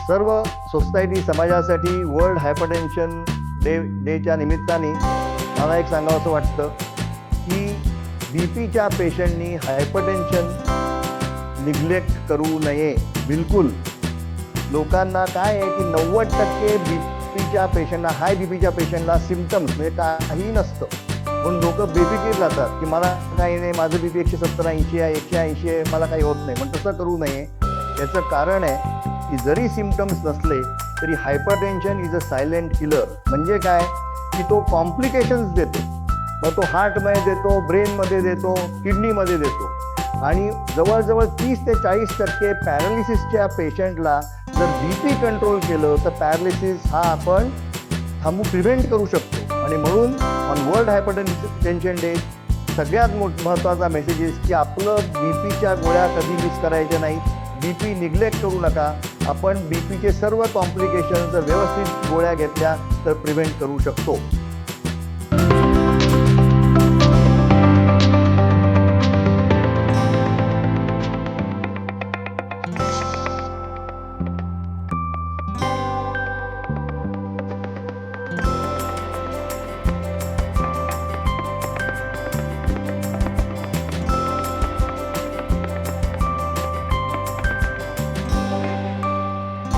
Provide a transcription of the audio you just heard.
सर्व सोसायटी समाजासाठी world hypertension डेच्या निमित्ताने मला एक सांगावंसं वाटतं की बीपीच्या पेशंटनी हायपरटेन्शन निग्लेक्ट करू नये. बिलकुल लोकांना काय आहे की 90% बीपीच्या पेशंटला, हाय बीपीच्या पेशंटला सिम्पटम्स म्हणजे काही नसतं, म्हणून लोक बेफिकीर राहतात की मला काही नाही, माझं बीपी 170-80 आहे, 180 आहे, मला काही होत नाही. पण तसं करू नये. याचं कारण आहे की जरी सिम्पटम्स नसले तरी hypertension is a silent killer. म्हणजे काय की तो कॉम्प्लिकेशन्स देतो. मग तो हार्टमध्ये देतो, ब्रेनमध्ये देतो, किडनीमध्ये देतो. आणि जवळजवळ 30 ते 40% पॅरालिसिसच्या पेशंटला जर बीपी कंट्रोल केलं तर पॅरालिसिस हा आपण प्रिव्हेंट करू शकतो. आणि म्हणून ऑन वर्ल्ड हायपरटेन्शन डे सगळ्यात महत्त्वाचा मेसेज की आपलं बीपीच्या गोळ्या कधी मिस करायच्या नाहीत. बीपी निग्लेक्ट करू नका. आपण बीपीचे सर्व कॉम्प्लिकेशन्स जर व्यवस्थित गोळ्या घेतल्या तर प्रिव्हेंट करू शकतो.